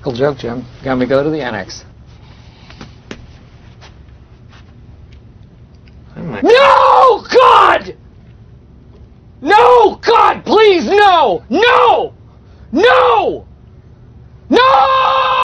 practical joke, Jim. Can we go to the annex? No, God! No, God, please, no! No! No! No!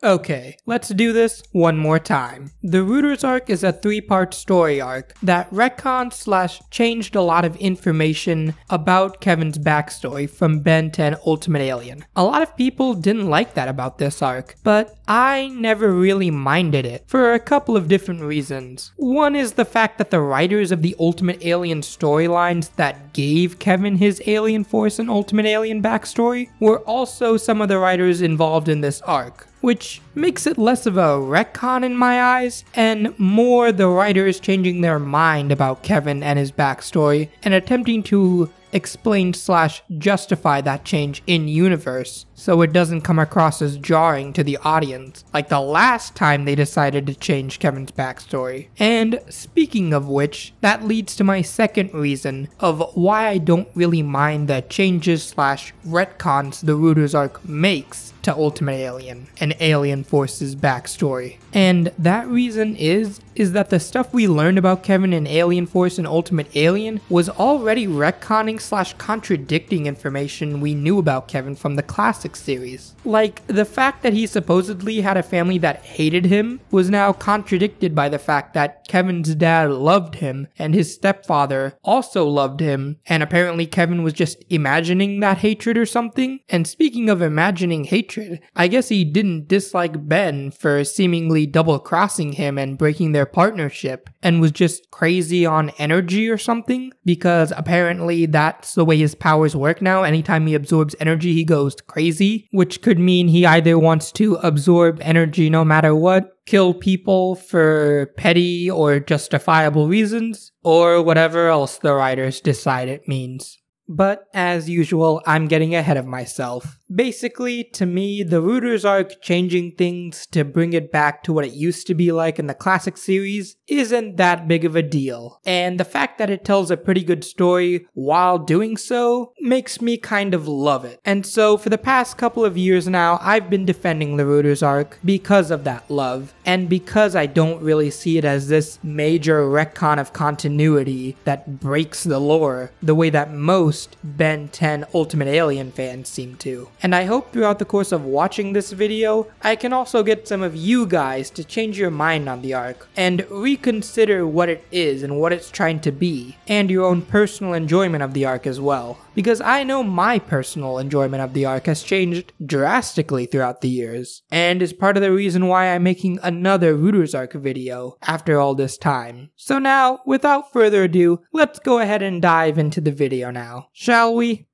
Okay, let's do this one more time. The Rooters arc is a 3-part story arc that retconned/changed a lot of information about Kevin's backstory from Ben 10 Ultimate Alien. A lot of people didn't like that about this arc, but I never really minded it for a couple of different reasons. One is the fact that the writers of the Ultimate Alien storylines that gave Kevin his Alien Force and Ultimate Alien backstory were also some of the writers involved in this arc, which makes it less of a retcon in my eyes, and more the writers changing their mind about Kevin and his backstory, and attempting to explain/justify that change in universe, so it doesn't come across as jarring to the audience, like the last time they decided to change Kevin's backstory. And speaking of which, that leads to my second reason of why I don't really mind the changes/retcons the Rooters arc makes to Ultimate Alien and Alien Force's backstory. And that reason is that the stuff we learned about Kevin in Alien Force and Ultimate Alien was already retconning/contradicting information we knew about Kevin from the classic series. Like, the fact that he supposedly had a family that hated him was now contradicted by the fact that Kevin's dad loved him and his stepfather also loved him, and apparently Kevin was just imagining that hatred or something. And speaking of imagining hatred, I guess he didn't dislike Ben for seemingly double-crossing him and breaking their partnership, and was just crazy on energy or something, because apparently that's the way his powers work now. Anytime he absorbs energy, he goes crazy, which could mean he either wants to absorb energy no matter what, kill people for petty or justifiable reasons, or whatever else the writers decide it means. But as usual, I'm getting ahead of myself. Basically, to me, the Rooters arc changing things to bring it back to what it used to be like in the classic series isn't that big of a deal. And the fact that it tells a pretty good story while doing so makes me kind of love it. And so for the past couple of years now, I've been defending the Rooters arc because of that love, and because I don't really see it as this major retcon of continuity that breaks the lore the way that most Ben 10 Ultimate Alien fans seem to. And I hope throughout the course of watching this video, I can also get some of you guys to change your mind on the arc and reconsider what it is and what it's trying to be, and your own personal enjoyment of the arc as well. Because I know my personal enjoyment of the arc has changed drastically throughout the years, and is part of the reason why I'm making another Rooters arc video after all this time. So now, without further ado, let's go ahead and dive into the video now, shall we?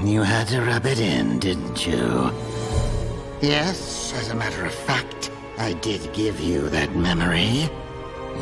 You had to rub it in, didn't you? Yes, as a matter of fact, I did give you that memory.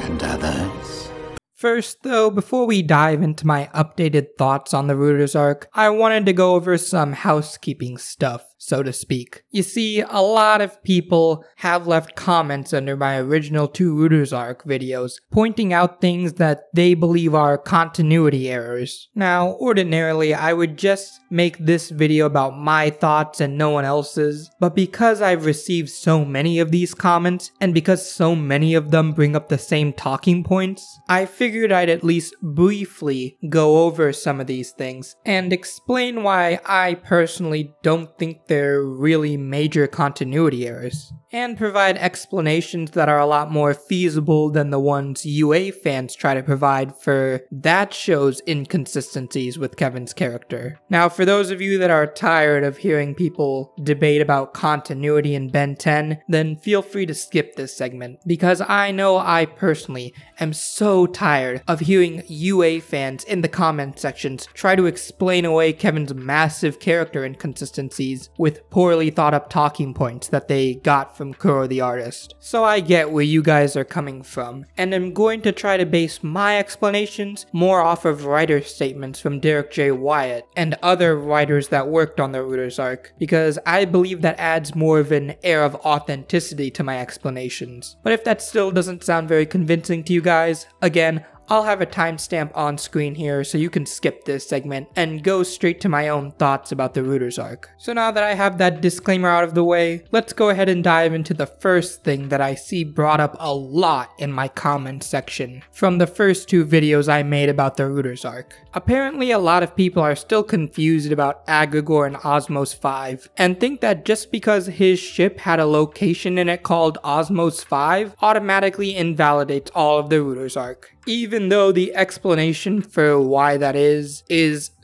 And others. First though, before we dive into my updated thoughts on the Rooters arc, I wanted to go over some housekeeping stuff, so to speak. You see, a lot of people have left comments under my original 2 Rooters arc videos, pointing out things that they believe are continuity errors. Now, ordinarily, I would just make this video about my thoughts and no one else's, but because I've received so many of these comments, and because so many of them bring up the same talking points, I figured I'd at least briefly go over some of these things, and explain why I personally don't think they're really major continuity errors, and provide explanations that are a lot more feasible than the ones UA fans try to provide for that show's inconsistencies with Kevin's character. Now, for those of you that are tired of hearing people debate about continuity in Ben 10, then feel free to skip this segment, because I know I personally am so tired of hearing UA fans in the comment sections try to explain away Kevin's massive character inconsistencies with poorly thought up talking points that they got from Kuro the artist. So I get where you guys are coming from, and I'm going to try to base my explanations more off of writer statements from Derek J. Wyatt and other writers that worked on the Rooters arc, because I believe that adds more of an air of authenticity to my explanations. But if that still doesn't sound very convincing to you guys, again, I'll have a timestamp on screen here so you can skip this segment and go straight to my own thoughts about the Rooters arc. So now that I have that disclaimer out of the way, let's go ahead and dive into the first thing that I see brought up a lot in my comments section from the first 2 videos I made about the Rooters arc. Apparently a lot of people are still confused about Agrigor and Osmos 5 and think that just because his ship had a location in it called Osmos 5 automatically invalidates all of the Rooters arc. Even though the explanation for why that is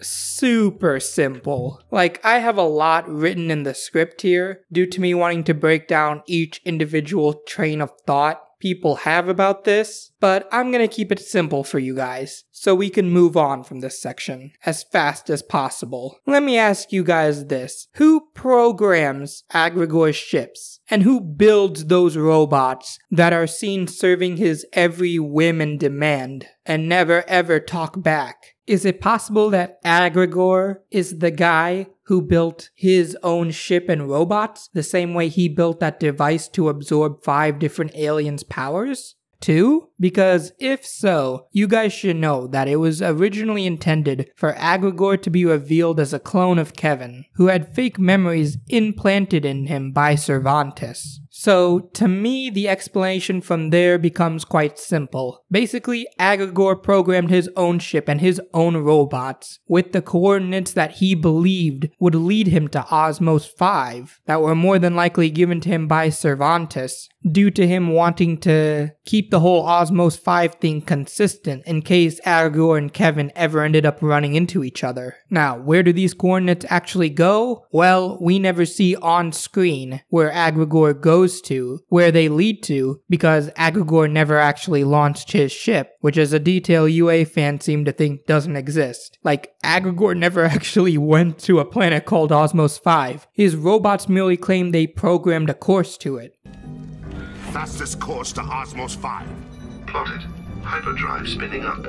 super simple. Like, I have a lot written in the script here due to me wanting to break down each individual train of thought people have about this, but I'm gonna keep it simple for you guys so we can move on from this section as fast as possible. Let me ask you guys this: who programs Agrigor's ships? And who builds those robots that are seen serving his every whim and demand and never ever talk back? Is it possible that Agrigor is the guy who built his own ship and robots the same way he built that device to absorb 5 different aliens' powers? Too? Because if so, you guys should know that it was originally intended for Agrigor to be revealed as a clone of Kevin, who had fake memories implanted in him by Cervantes. So, to me, the explanation from there becomes quite simple. Basically, Agrigor programmed his own ship and his own robots with the coordinates that he believed would lead him to Osmos 5 that were more than likely given to him by Cervantes due to him wanting to keep the whole Osmos 5 thing consistent in case Agrigor and Kevin ever ended up running into each other. Now, where do these coordinates actually go? Well, we never see on screen where Agrigor goes to, where they lead to, because Agrigor never actually launched his ship, which is a detail UA fans seem to think doesn't exist. Like, Agrigor never actually went to a planet called Osmos 5. His robots merely claim they programmed a course to it. Fastest course to Osmos 5. Plotted. Hyperdrive spinning up.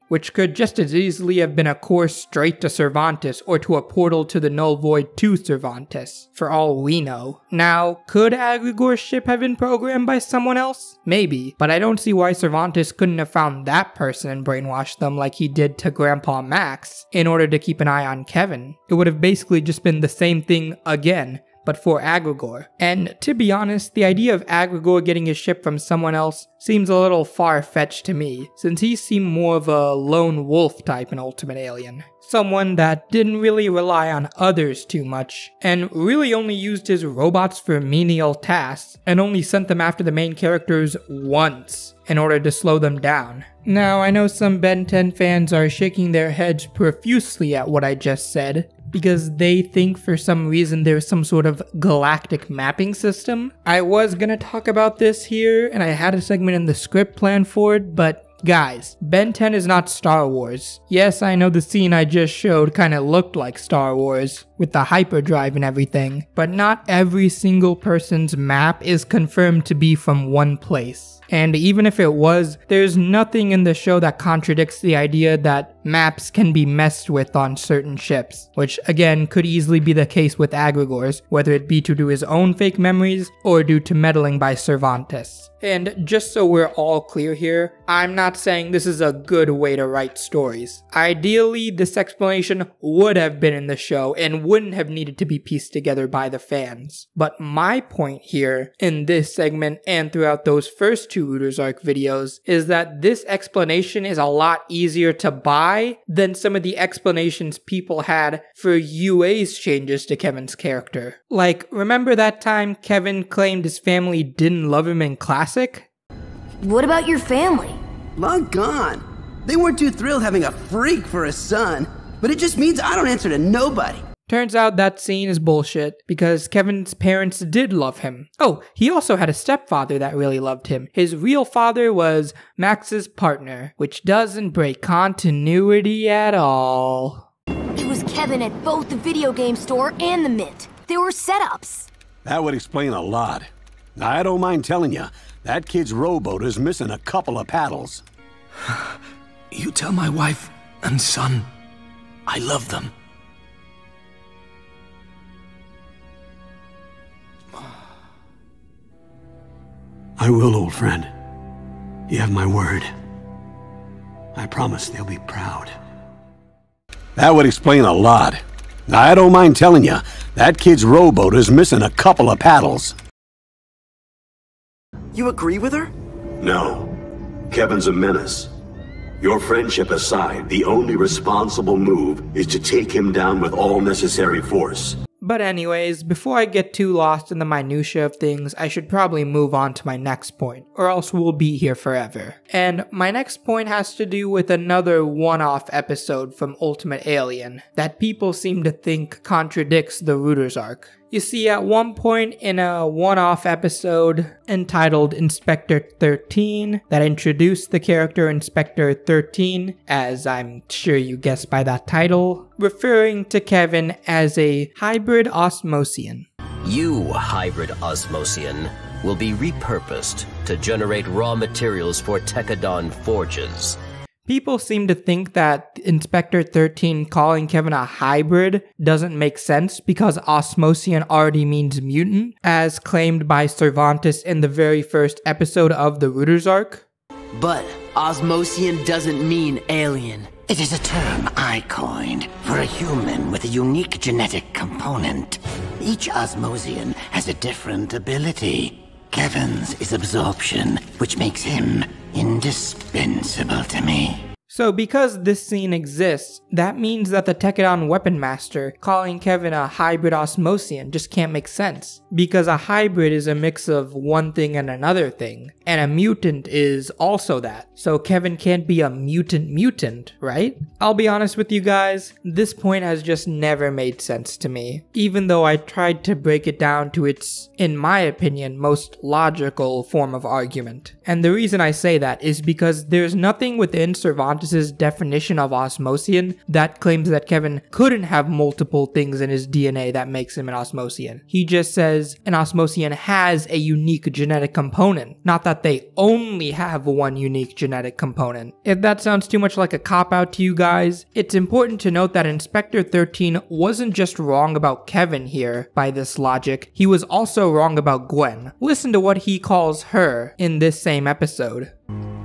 Which could just as easily have been a course straight to Cervantes or to a portal to the Null Void to Cervantes, for all we know. Now, could Agrigor's ship have been programmed by someone else? Maybe, but I don't see why Cervantes couldn't have found that person and brainwashed them like he did to Grandpa Max in order to keep an eye on Kevin. It would have basically just been the same thing again, but for Agrigor. And to be honest, the idea of Agrigor getting his ship from someone else seems a little far-fetched to me, since he seemed more of a lone wolf type in Ultimate Alien. Someone that didn't really rely on others too much, and really only used his robots for menial tasks, and only sent them after the main characters once in order to slow them down. Now, I know some Ben 10 fans are shaking their heads profusely at what I just said, because they think for some reason there's some sort of galactic mapping system. I was gonna talk about this here, and I had a segment in the script planned for it, but guys, Ben 10 is not Star Wars. Yes, I know the scene I just showed kinda looked like Star Wars, with the hyperdrive and everything, but not every single person's map is confirmed to be from one place. And even if it was, there's nothing in the show that contradicts the idea that maps can be messed with on certain ships, which again could easily be the case with Agrigor's, whether it be due to his own fake memories or due to meddling by Cervantes. And just so we're all clear here, I'm not saying this is a good way to write stories. Ideally, this explanation would have been in the show and wouldn't have needed to be pieced together by the fans. But my point here, in this segment and throughout those first 2 Rooters arc videos, is that this explanation is a lot easier to buy than some of the explanations people had for UA's changes to Kevin's character. Like, remember that time Kevin claimed his family didn't love him in Classic? What about your family? Long gone. They weren't too thrilled having a freak for a son, but it just means I don't answer to nobody. Turns out that scene is bullshit, because Kevin's parents did love him. Oh, he also had a stepfather that really loved him. His real father was Max's partner, which doesn't break continuity at all. It was Kevin at both the video game store and the Mint. They were setups. That would explain a lot. I don't mind telling you, that kid's rowboat is missing a couple of paddles. You tell my wife and son I love them. I will, old friend. You have my word. I promise they'll be proud. That would explain a lot. I don't mind telling you, that kid's rowboat is missing a couple of paddles. You agree with her? No. Kevin's a menace. Your friendship aside, the only responsible move is to take him down with all necessary force. But anyways, before I get too lost in the minutia of things, I should probably move on to my next point, or else we'll be here forever. And my next point has to do with another one-off episode from Ultimate Alien that people seem to think contradicts the Rooters arc. You see, at one point in a one-off episode entitled Inspector 13 that introduced the character Inspector 13, as I'm sure you guessed by that title, referring to Kevin as a hybrid Osmosian. You, hybrid Osmosian, will be repurposed to generate raw materials for Tekadon forges. People seem to think that Inspector 13 calling Kevin a hybrid doesn't make sense because Osmosian already means mutant, as claimed by Cervantes in the very first episode of the Rooters arc. But Osmosian doesn't mean alien. It is a term I coined for a human with a unique genetic component. Each Osmosian has a different ability. Kevin's is absorption, which makes him indispensable to me. So because this scene exists, that means that the Tekadon Weapon Master calling Kevin a hybrid Osmosian just can't make sense. Because a hybrid is a mix of one thing and another thing, and a mutant is also that. So Kevin can't be a mutant, right? I'll be honest with you guys, this point has just never made sense to me, even though I tried to break it down to its, in my opinion, most logical form of argument. And the reason I say that is because there's nothing within Cervantes' definition of Osmosian that claims that Kevin couldn't have multiple things in his DNA that makes him an Osmosian. He just says an Osmosian has a unique genetic component, not that they only have one unique genetic component. If that sounds too much like a cop-out to you guys, it's important to note that Inspector 13 wasn't just wrong about Kevin here by this logic, he was also wrong about Gwen. Listen to what he calls her in this same episode.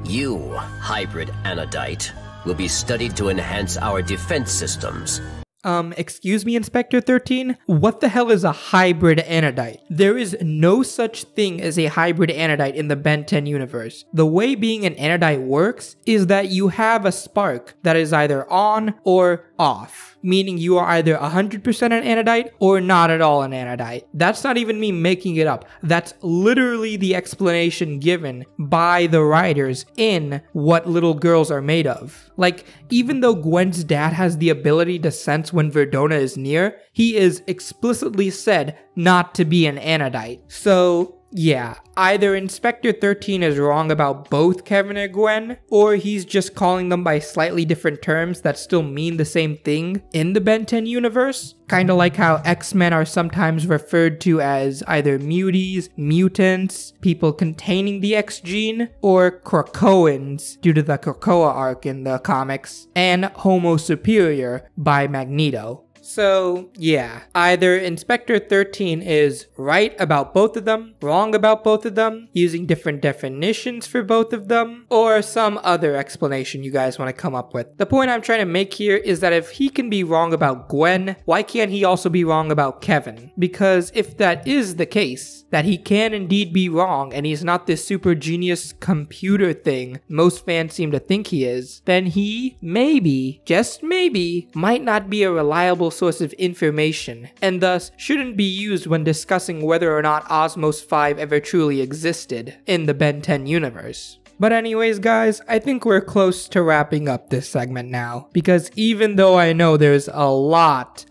You, hybrid Anodite, will be studied to enhance our defense systems. Excuse me, Inspector 13? What the hell is a hybrid Anodite? There is no such thing as a hybrid Anodite in the Ben 10 universe. The way being an Anodite works is that you have a spark that is either on or off, meaning you are either 100% an Anodite or not at all an Anodite. That's not even me making it up. That's literally the explanation given by the writers in What Little Girls Are Made Of. Like, even though Gwen's dad has the ability to sense when Verdona is near, he is explicitly said not to be an Anodite. So yeah, either Inspector 13 is wrong about both Kevin and Gwen, or he's just calling them by slightly different terms that still mean the same thing in the Ben 10 universe. Kinda like how X-Men are sometimes referred to as either muties, mutants, people containing the X gene, or Krakoans due to the Krakoa arc in the comics, and Homo Superior by Magneto. So yeah, either Inspector 13 is right about both of them, wrong about both of them, using different definitions for both of them, or some other explanation you guys want to come up with. The point I'm trying to make here is that if he can be wrong about Gwen, why can't he also be wrong about Kevin? Because if that is the case, that he can indeed be wrong and he's not this super genius computer thing most fans seem to think he is, then he maybe, just maybe, might not be a reliable source of information, and thus shouldn't be used when discussing whether or not Osmos 5 ever truly existed in the Ben 10 universe. But anyways guys, I think we're close to wrapping up this segment now, because even though I know there's a lot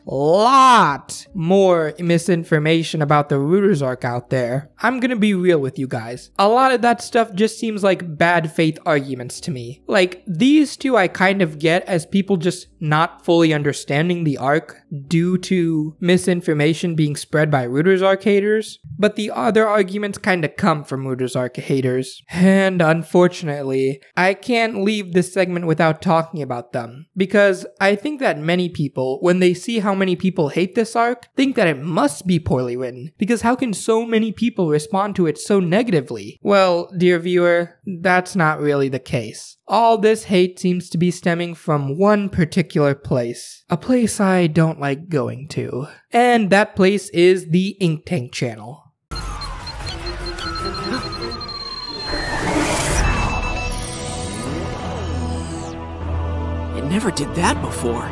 more misinformation about the Rooters arc out there, I'm gonna be real with you guys. A lot of that stuff just seems like bad faith arguments to me. Like, these two I kind of get as people just not fully understanding the arc due to misinformation being spread by Rooters Arc haters, but the other arguments kinda come from Rooters Arc haters. And unfortunately, I can't leave this segment without talking about them, because I think that many people, when they see how many people hate this arc, think that it must be poorly written, because how can so many people respond to it so negatively? Well, dear viewer, that's not really the case. All this hate seems to be stemming from one particular place. A place I don't like going to. And that place is the Inktank channel. It never did that before.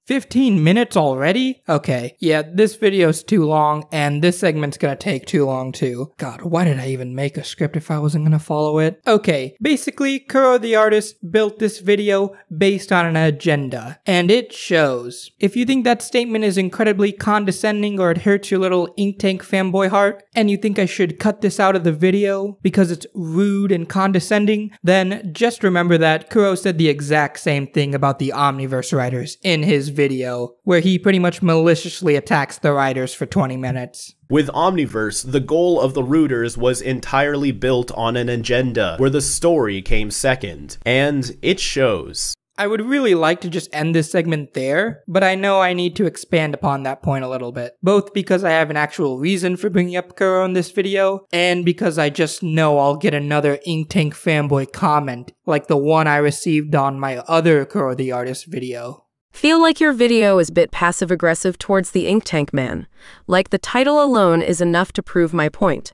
15 minutes already? Okay, yeah, this video's too long, and this segment's gonna take too long too. God, why did I even make a script if I wasn't gonna follow it? Okay, basically, Kuro the artist built this video based on an agenda, and it shows. If you think that statement is incredibly condescending or it hurts your little Inktank fanboy heart, and you think I should cut this out of the video because it's rude and condescending, then just remember that Kuro said the exact same thing about the Omniverse writers in his video, where he pretty much maliciously attacks the writers for 20 minutes. With Omniverse, the goal of the Rooters was entirely built on an agenda, where the story came second, and it shows. I would really like to just end this segment there, but I know I need to expand upon that point a little bit, both because I have an actual reason for bringing up Kuro in this video, and because I just know I'll get another Inktank fanboy comment, like the one I received on my other Kuro the Artist video. Feel like your video is a bit passive-aggressive towards the Inktank man. Like the title alone is enough to prove my point.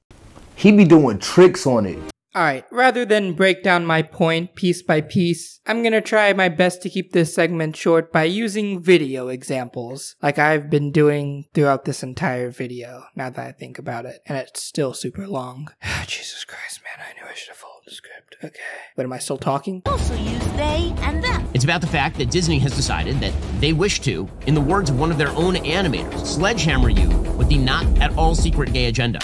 He be doing tricks on it. Alright, rather than break down my point piece by piece, I'm gonna try my best to keep this segment short by using video examples, like I've been doing throughout this entire video, now that I think about it, and it's still super long. Jesus Christ, man, I knew I should have followed the script. Okay. But am I still talking? Also use they and them. It's about the fact that Disney has decided that they wish to, in the words of one of their own animators, sledgehammer you with the not at all secret gay agenda.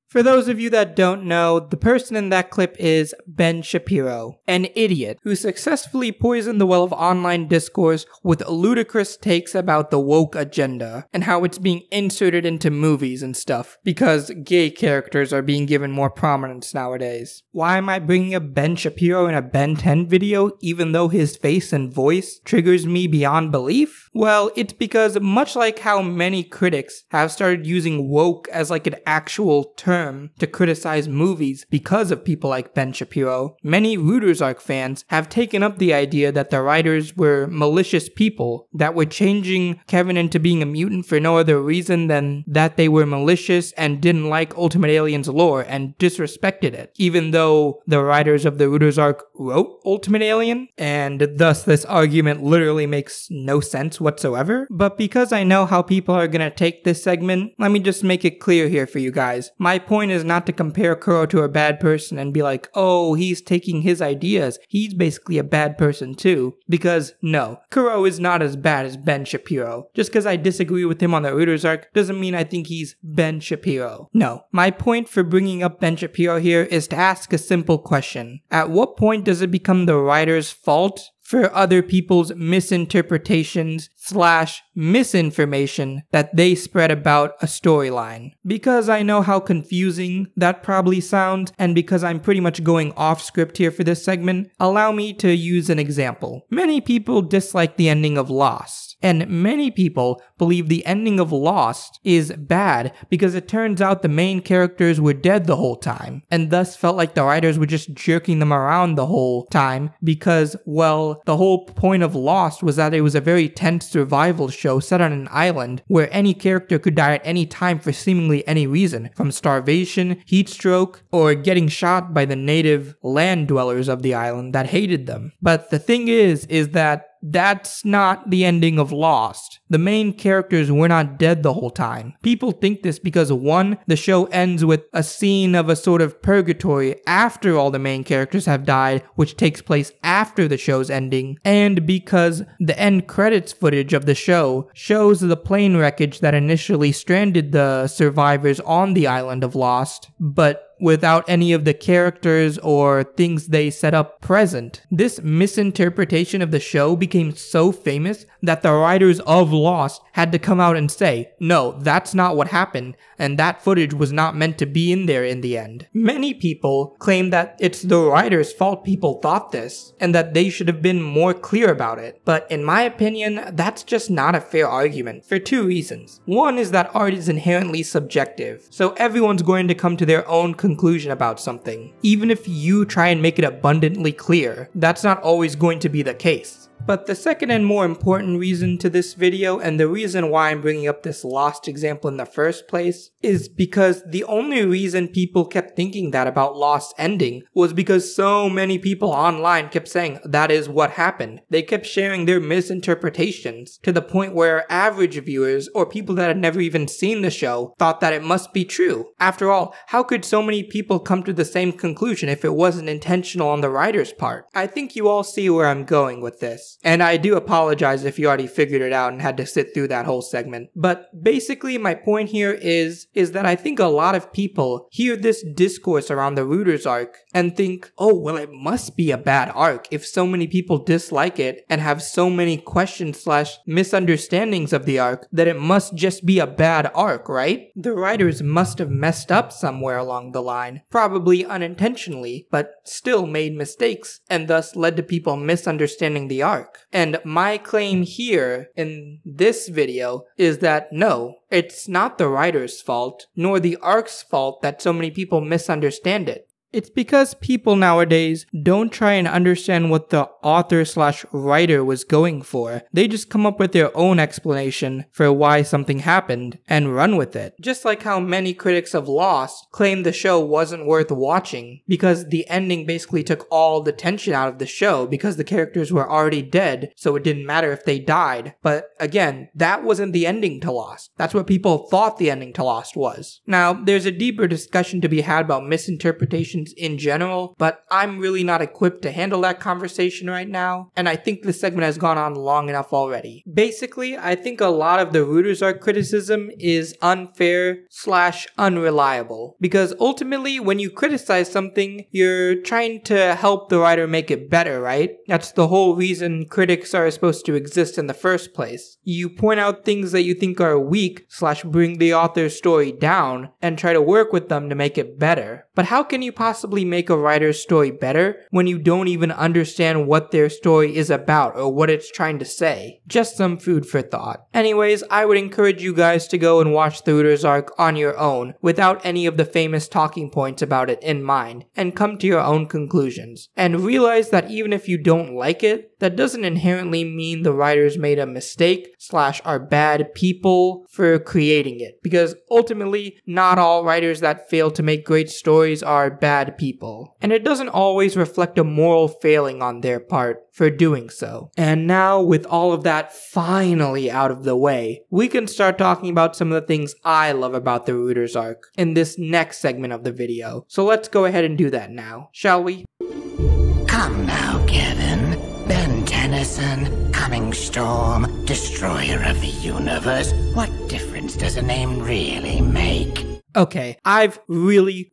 For those of you that don't know, the person in that clip is Ben Shapiro, an idiot who successfully poisoned the well of online discourse with ludicrous takes about the woke agenda and how it's being inserted into movies and stuff because gay characters are being given more prominence nowadays. Why am I bringing up Ben Shapiro in a Ben 10 video even though his face and voice triggers me beyond belief? Well, it's because much like how many critics have started using woke as like an actual term to criticize movies because of people like Ben Shapiro, many Rooters Arc fans have taken up the idea that the writers were malicious people that were changing Kevin into being a mutant for no other reason than that they were malicious and didn't like Ultimate Alien's lore and disrespected it, even though the writers of the Rooters Arc wrote Ultimate Alien, and thus this argument literally makes no sense whatsoever. But because I know how people are gonna take this segment, let me just make it clear here for you guys. My point is not to compare Kuro to a bad person and be like, oh, he's taking his ideas, he's basically a bad person too. Because no, Kuro is not as bad as Ben Shapiro. Just because I disagree with him on the Rooters Arc doesn't mean I think he's Ben Shapiro. No, my point for bringing up Ben Shapiro here is to ask a simple question. At what point does it become the writer's fault for other people's misinterpretations / misinformation that they spread about a storyline? Because I know how confusing that probably sounds, and because I'm pretty much going off script here for this segment, allow me to use an example. Many people dislike the ending of Lost, and many people believe the ending of Lost is bad because it turns out the main characters were dead the whole time, and thus felt like the writers were just jerking them around the whole time because, well, the whole point of Lost was that it was a very tense survival show set on an island where any character could die at any time for seemingly any reason, from starvation, heat stroke, or getting shot by the native land dwellers of the island that hated them. But the thing is that that's not the ending of Lost. The main characters were not dead the whole time. People think this because 1, the show ends with a scene of a sort of purgatory after all the main characters have died, which takes place after the show's ending, and because the end credits footage of the show shows the plane wreckage that initially stranded the survivors on the island of Lost, but without any of the characters or things they set up present. This misinterpretation of the show became so famous that the writers of Lost had to come out and say, no, that's not what happened, and that footage was not meant to be in there in the end. Many people claim that it's the writers' fault people thought this, and that they should have been more clear about it. But in my opinion, that's just not a fair argument, for two reasons. One is that art is inherently subjective, so everyone's going to come to their own conclusion about something. Even if you try and make it abundantly clear, that's not always going to be the case. But the second and more important reason to this video, and the reason why I'm bringing up this Lost example in the first place, is because the only reason people kept thinking that about Lost ending was because so many people online kept saying that is what happened. They kept sharing their misinterpretations to the point where average viewers, or people that had never even seen the show, thought that it must be true. After all, how could so many people come to the same conclusion if it wasn't intentional on the writer's part? I think you all see where I'm going with this. And I do apologize if you already figured it out and had to sit through that whole segment. But basically my point here is that I think a lot of people hear this discourse around the Rooters arc and think, oh, well, it must be a bad arc if so many people dislike it and have so many questions / misunderstandings of the arc that it must just be a bad arc, right? The writers must have messed up somewhere along the line, probably unintentionally, but still made mistakes and thus led to people misunderstanding the arc. And my claim here in this video is that no, it's not the writer's fault, nor the arc's fault that so many people misunderstand it. It's because people nowadays don't try and understand what the author / writer was going for. They just come up with their own explanation for why something happened and run with it. Just like how many critics of Lost claim the show wasn't worth watching because the ending basically took all the tension out of the show because the characters were already dead, so it didn't matter if they died. But again, that wasn't the ending to Lost. That's what people thought the ending to Lost was. Now, there's a deeper discussion to be had about misinterpretation in general, but I'm really not equipped to handle that conversation right now, and I think this segment has gone on long enough already. Basically, I think a lot of the Rooters arc criticism is unfair / unreliable, because ultimately when you criticize something, you're trying to help the writer make it better, right? That's the whole reason critics are supposed to exist in the first place. You point out things that you think are weak / bring the author's story down and try to work with them to make it better. But how can you possibly make a writer's story better when you don't even understand what their story is about or what it's trying to say? Just some food for thought. Anyways, I would encourage you guys to go and watch the Rooters arc on your own without any of the famous talking points about it in mind, and come to your own conclusions. And realize that even if you don't like it, that doesn't inherently mean the writers made a mistake / are bad people for creating it. Because ultimately, not all writers that fail to make great stories are bad people. And it doesn't always reflect a moral failing on their part for doing so. And now, with all of that finally out of the way, we can start talking about some of the things I love about the Rooters arc in this next segment of the video. So let's go ahead and do that now, shall we? Come now, Kevin. Ben Tennyson, Coming Storm, Destroyer of the Universe. What difference does a name really make? Okay, I've really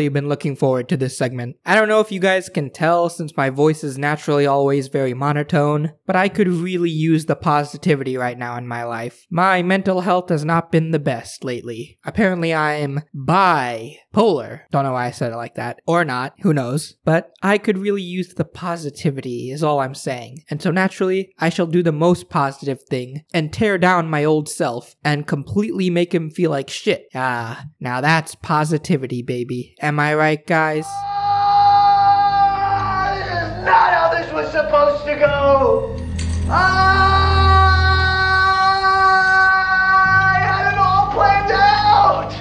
been looking forward to this segment. I don't know if you guys can tell since my voice is naturally always very monotone, but I could really use the positivity right now in my life. My mental health has not been the best lately. Apparently I'm bipolar. Don't know why I said it like that. Or not, who knows. But I could really use the positivity is all I'm saying. And so naturally, I shall do the most positive thing and tear down my old self and completely make him feel like shit. Now that's positivity, baby. Am I right, guys? This is not how this was supposed to go! I had it all planned out!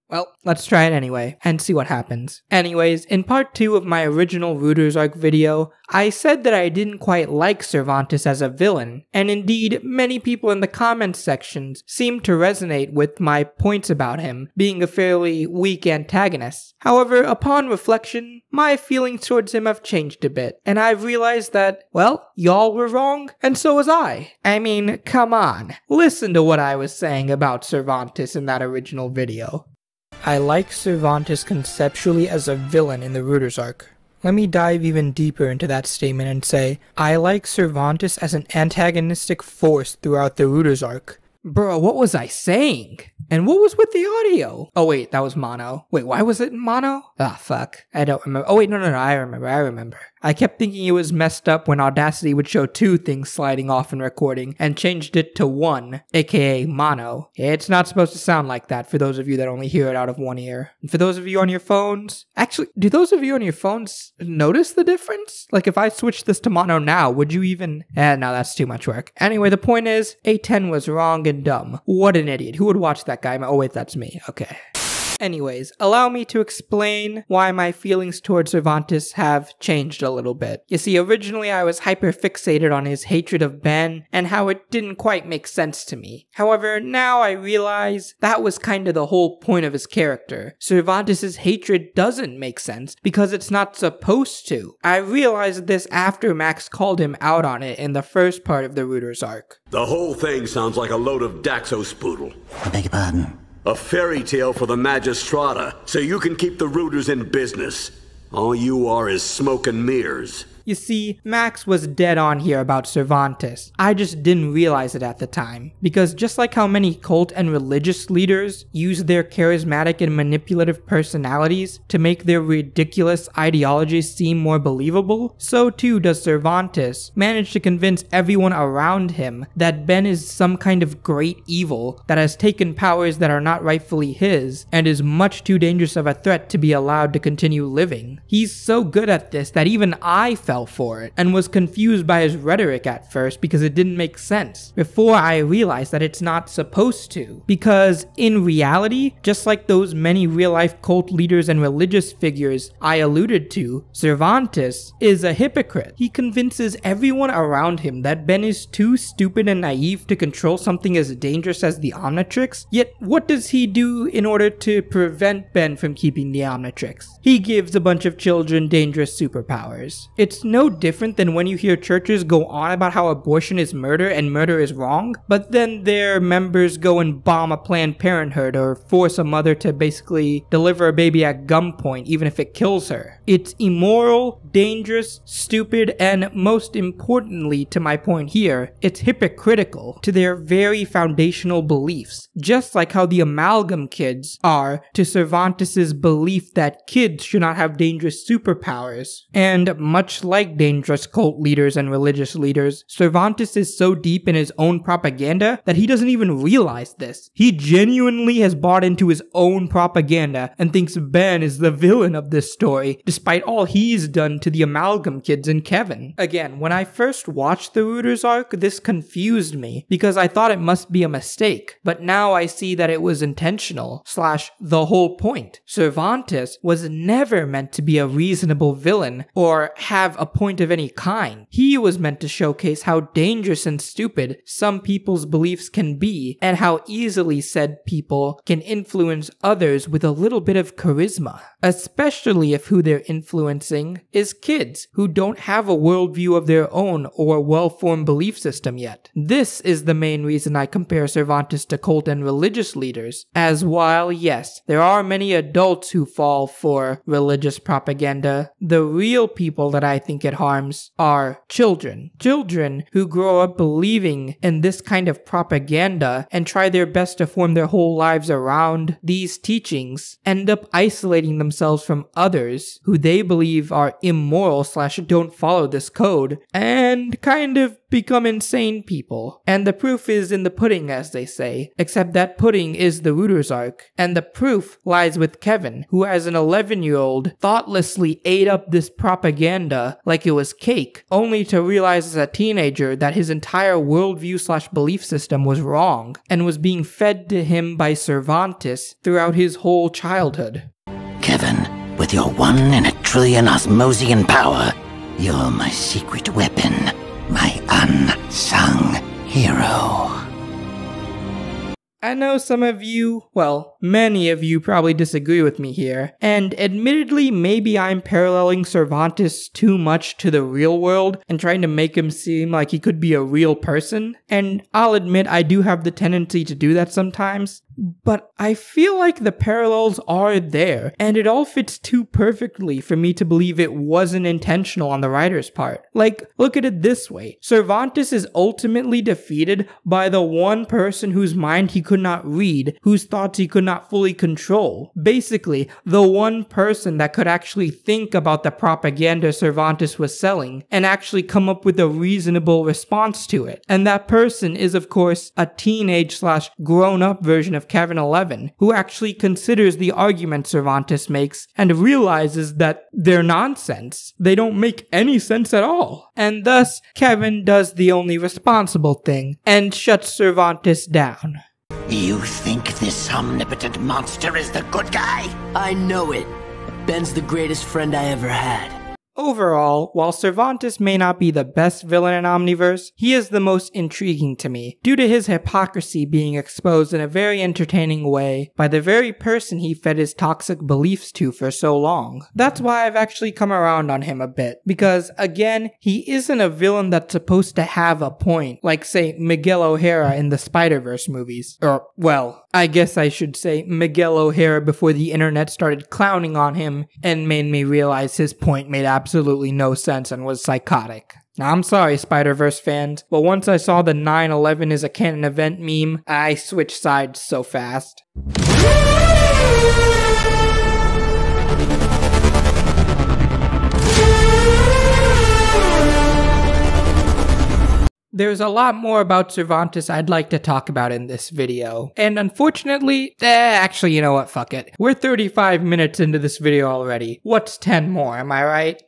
Well, let's try it anyway, and see what happens. Anyways, in part 2 of my original Rooters arc video, I said that I didn't quite like Cervantes as a villain, and indeed, many people in the comments sections seemed to resonate with my points about him being a fairly weak antagonist. However, upon reflection, my feelings towards him have changed a bit, and I've realized that, well, y'all were wrong, and so was I. I mean, come on, listen to what I was saying about Cervantes in that original video. I like Cervantes conceptually as a villain in the Rooters arc. Let me dive even deeper into that statement and say, I like Cervantes as an antagonistic force throughout the Rooters arc. Bro, what was I saying? And what was with the audio? Oh wait, that was mono. Wait, why was it in mono? Ah, fuck. I don't remember. Oh wait, no, I remember. I kept thinking it was messed up when Audacity would show 2 things sliding off in recording and changed it to 1, aka mono. It's not supposed to sound like that for those of you that only hear it out of one ear. And for those of you on your phones, actually, do those of you on your phones notice the difference? Like if I switch this to mono now, would you even? No, that's too much work. Anyway, the point is, A10 was wrong and dumb. What an idiot. Who would watch that guy? Oh wait, that's me. Okay. Anyways, allow me to explain why my feelings towards Cervantes have changed a little bit. You see, originally I was hyper-fixated on his hatred of Ben and how it didn't quite make sense to me. However, now I realize that was kinda the whole point of his character. Cervantes' hatred doesn't make sense because it's not supposed to. I realized this after Max called him out on it in the first part of the Rooters arc. The whole thing sounds like a load of Daxospoodle. I beg your pardon? A fairy tale for the Magistrata, so you can keep the Rooters in business. All you are is smoke and mirrors. You see, Max was dead on here about Cervantes. I just didn't realize it at the time. Because just like how many cult and religious leaders use their charismatic and manipulative personalities to make their ridiculous ideologies seem more believable, so too does Cervantes manage to convince everyone around him that Ben is some kind of great evil that has taken powers that are not rightfully his and is much too dangerous of a threat to be allowed to continue living. He's so good at this that even I fell for it and was confused by his rhetoric at first because it didn't make sense before I realized that it's not supposed to. Because in reality, just like those many real-life cult leaders and religious figures I alluded to, Cervantes is a hypocrite. He convinces everyone around him that Ben is too stupid and naive to control something as dangerous as the Omnitrix, yet what does he do in order to prevent Ben from keeping the Omnitrix? He gives a bunch of children dangerous superpowers. It's no different than when you hear churches go on about how abortion is murder and murder is wrong, but then their members go and bomb a Planned Parenthood or force a mother to basically deliver a baby at gunpoint even if it kills her. It's immoral, dangerous, stupid, and most importantly to my point here, it's hypocritical to their very foundational beliefs, just like how the Amalgam kids are to Cervantes' belief that kids should not have dangerous superpowers. And much like dangerous cult leaders and religious leaders, Cervantes is so deep in his own propaganda that he doesn't even realize this. He genuinely has bought into his own propaganda and thinks Ben is the villain of this story, despite all he's done to the Amalgam kids and Kevin. Again, when I first watched the Rooters arc, this confused me because I thought it must be a mistake, but now I see that it was intentional / the whole point. Cervantes was never meant to be a reasonable villain or have a point of any kind. He was meant to showcase how dangerous and stupid some people's beliefs can be and how easily said people can influence others with a little bit of charisma, especially if who they're influencing is kids who don't have a worldview of their own or a well-formed belief system yet. This is the main reason I compare Cervantes to cult and religious leaders, as while yes, there are many adults who fall for religious propaganda, the real people that I think it harms are children. Children who grow up believing in this kind of propaganda and try their best to form their whole lives around these teachings end up isolating themselves from others who they believe are immoral / don't follow this code and kind of become insane people. And the proof is in the pudding, as they say, except that pudding is the Rooters arc, and the proof lies with Kevin, who as an 11-year-old thoughtlessly ate up this propaganda like it was cake, only to realize as a teenager that his entire worldview / belief system was wrong, and was being fed to him by Cervantes throughout his whole childhood. Kevin, with your 1 in a trillion Osmosian power, you're my secret weapon, my unsung hero. I know some of you, well, many of you probably disagree with me here, and admittedly maybe I'm paralleling Cervantes too much to the real world and trying to make him seem like he could be a real person, and I'll admit I do have the tendency to do that sometimes, But I feel like the parallels are there, and it all fits too perfectly for me to believe it wasn't intentional on the writer's part. Like, look at it this way. Cervantes is ultimately defeated by the one person whose mind he could not read, whose thoughts he could not fully control. Basically, the one person that could actually think about the propaganda Cervantes was selling and actually come up with a reasonable response to it. And that person is, of course, a teenage/grown-up version of Kevin 11, who actually considers the arguments Cervantes makes and realizes that they're nonsense. They don't make any sense at all. And thus, Kevin does the only responsible thing and shuts Cervantes down. You think this omnipotent monster is the good guy? I know it. Ben's the greatest friend I ever had. Overall, while Cervantes may not be the best villain in Omniverse, he is the most intriguing to me, due to his hypocrisy being exposed in a very entertaining way by the very person he fed his toxic beliefs to for so long. That's why I've actually come around on him a bit, because again, he isn't a villain that's supposed to have a point, like say Miguel O'Hara in the Spider-Verse movies. Or, well, I guess I should say Miguel O'Hara before the internet started clowning on him and made me realize his point made absolutely no sense and was psychotic. Now, I'm sorry, Spider-Verse fans, but once I saw the 9/11 is a canon event meme, I switched sides so fast. There's a lot more about Cervantes I'd like to talk about in this video. And unfortunately, actually, you know what, fuck it. We're 35 minutes into this video already. What's 10 more, am I right?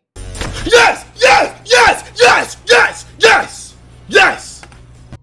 Yes! Yes! Yes! Yes! Yes! Yes! Yes!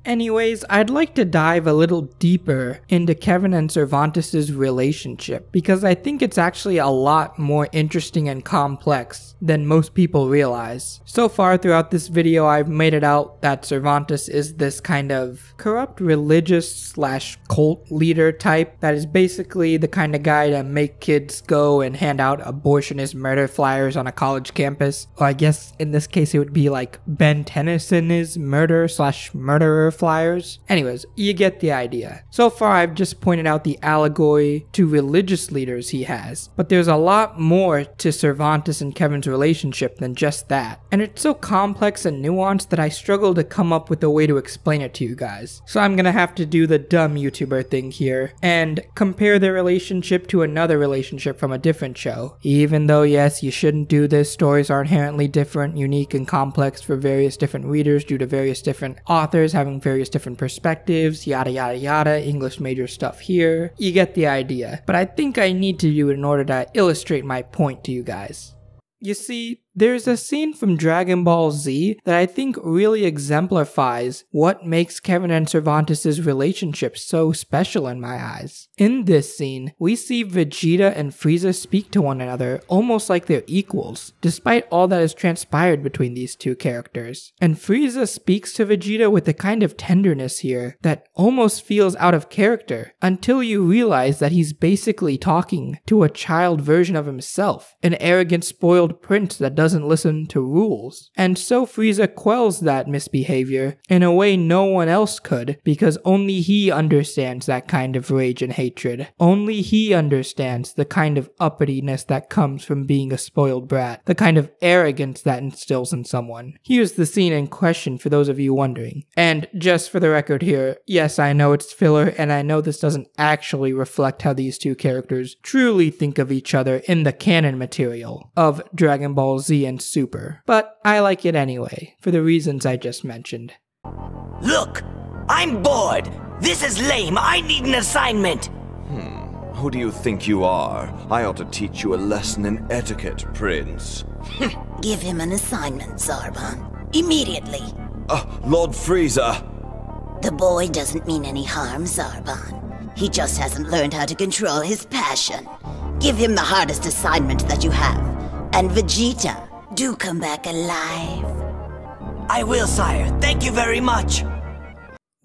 Anyways, I'd like to dive a little deeper into Kevin and Cervantes' relationship, because I think it's actually a lot more interesting and complex than most people realize. So far throughout this video, I've made it out that Cervantes is this kind of corrupt religious/cult leader type that is basically the kind of guy to make kids go and hand out abortionist murder flyers on a college campus. Or I guess in this case it would be like Ben Tennyson's murder/murderer flyers. Anyways, you get the idea. So far I've just pointed out the allegory to religious leaders he has, but there's a lot more to Cervantes and Kevin's relationship than just that. And it's so complex and nuanced that I struggle to come up with a way to explain it to you guys. So I'm gonna have to do the dumb YouTuber thing here and compare their relationship to another relationship from a different show. Even though yes, you shouldn't do this, stories are inherently different, unique, and complex for various different readers due to various different authors having various different perspectives, yada yada yada, English major stuff here. You get the idea. But I think I need to do it in order to illustrate my point to you guys. You see, there's a scene from Dragon Ball Z that I think really exemplifies what makes Kevin and Cervantes' relationship so special in my eyes. In this scene, we see Vegeta and Frieza speak to one another almost like they're equals, despite all that has transpired between these two characters. And Frieza speaks to Vegeta with a kind of tenderness here that almost feels out of character, until you realize that he's basically talking to a child version of himself, an arrogant, spoiled prince that doesn't listen to rules. And so Frieza quells that misbehavior in a way no one else could, because only he understands that kind of rage and hatred. Only he understands the kind of uppityness that comes from being a spoiled brat, the kind of arrogance that instills in someone. Here's the scene in question for those of you wondering. And just for the record here, yes, I know it's filler, and I know this doesn't actually reflect how these two characters truly think of each other in the canon material of Dragon Ball Z and Super, but I like it anyway, for the reasons I just mentioned. Look, I'm bored. This is lame. I need an assignment. Who do you think you are? I ought to teach you a lesson in etiquette, Prince. Give him an assignment, Zarbon. Immediately. Lord Frieza. The boy doesn't mean any harm, Zarbon. He just hasn't learned how to control his passion. Give him the hardest assignment that you have. And Vegeta, do come back alive. I will, sire. Thank you very much.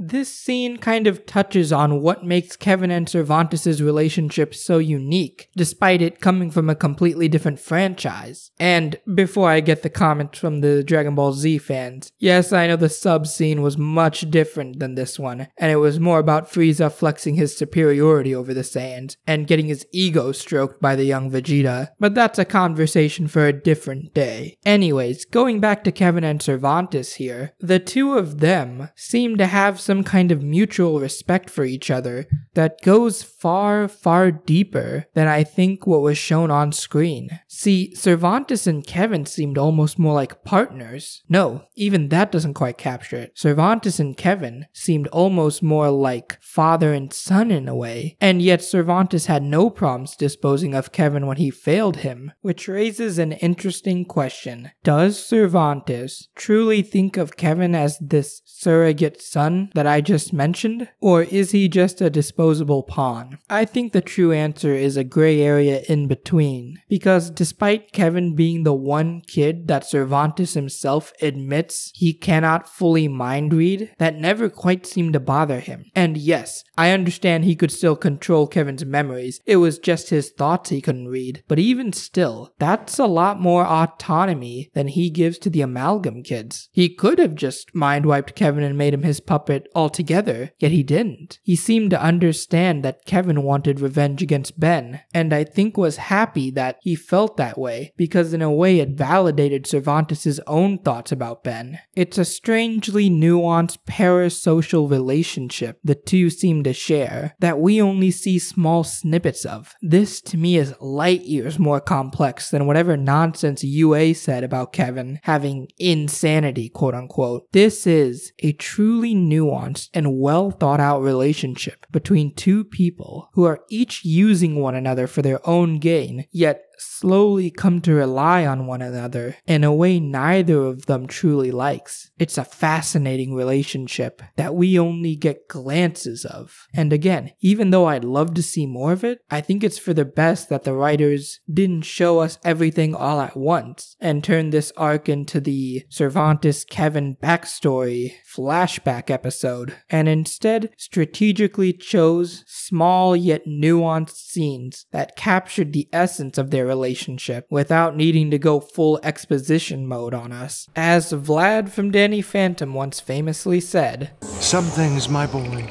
This scene kind of touches on what makes Kevin and Cervantes' relationship so unique, despite it coming from a completely different franchise. And before I get the comments from the Dragon Ball Z fans, yes, I know the sub scene was much different than this one, and it was more about Frieza flexing his superiority over the Saiyans and getting his ego stroked by the young Vegeta, but that's a conversation for a different day. Anyways, going back to Kevin and Cervantes here, the two of them seem to have some kind of mutual respect for each other that goes far, far deeper than I think what was shown on screen. See, Cervantes and Kevin seemed almost more like partners. No, even that doesn't quite capture it. Cervantes and Kevin seemed almost more like father and son in a way, and yet Cervantes had no problems disposing of Kevin when he failed him, which raises an interesting question. Does Cervantes truly think of Kevin as this surrogate son that I just mentioned, or is he just a disposable pawn? I think the true answer is a gray area in between, because despite Kevin being the one kid that Cervantes himself admits he cannot fully mind read, that never quite seemed to bother him. And yes, I understand he could still control Kevin's memories, it was just his thoughts he couldn't read, but even still, that's a lot more autonomy than he gives to the Amalgam kids. He could have just mind-wiped Kevin and made him his puppet altogether, yet he didn't. He seemed to understand that Kevin wanted revenge against Ben, and I think was happy that he felt that way, because in a way it validated Cervantes' own thoughts about Ben. It's a strangely nuanced parasocial relationship the two seem to share, that we only see small snippets of. This to me is light years more complex than whatever nonsense UA said about Kevin having insanity, quote unquote. This is a truly nuanced and well thought out relationship between two people who are each using one another for their own gain, yet slowly come to rely on one another in a way neither of them truly likes. It's a fascinating relationship that we only get glances of. And again, even though I'd love to see more of it, I think it's for the best that the writers didn't show us everything all at once and turn this arc into the Cervantes-Kevin backstory flashback episode, and instead strategically chose small yet nuanced scenes that captured the essence of their relationship without needing to go full exposition mode on us. As Vlad from Danny Phantom once famously said, "Some things, my boy,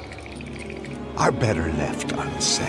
are better left unsaid."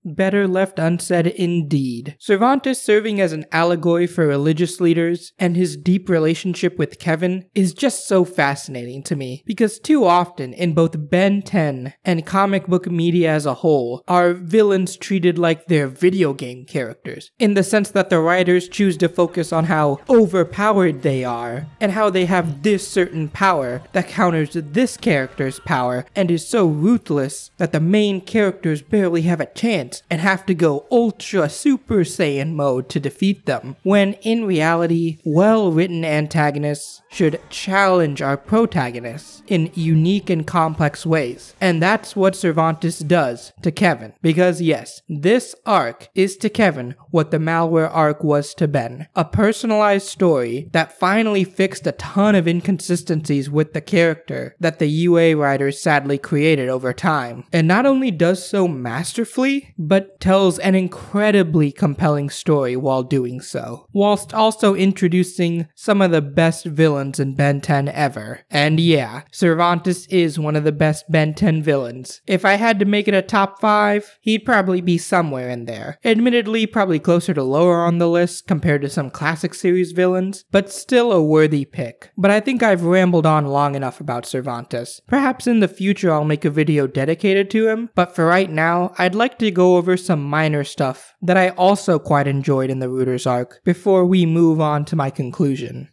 Better left unsaid indeed. Cervantes serving as an allegory for religious leaders and his deep relationship with Kevin is just so fascinating to me, because too often in both Ben 10 and comic book media as a whole are villains treated like they're video game characters, in the sense that the writers choose to focus on how overpowered they are and how they have this certain power that counters this character's power and is so ruthless that the main characters barely have a chance and have to go Ultra Super Saiyan mode to defeat them, when in reality, well-written antagonists should challenge our protagonists in unique and complex ways. And that's what Cervantes does to Kevin. Because yes, this arc is to Kevin what the Malware arc was to Ben. A personalized story that finally fixed a ton of inconsistencies with the character that the UA writers sadly created over time. And not only does so masterfully, but tells an incredibly compelling story while doing so, whilst also introducing some of the best villains in Ben 10 ever. And yeah, Cervantes is one of the best Ben 10 villains. If I had to make it a top 5, he'd probably be somewhere in there. Admittedly, probably closer to lower on the list compared to some classic series villains, but still a worthy pick. But I think I've rambled on long enough about Cervantes. Perhaps in the future I'll make a video dedicated to him, but for right now, I'd like to go over some minor stuff that I also quite enjoyed in the Rooters arc before we move on to my conclusion.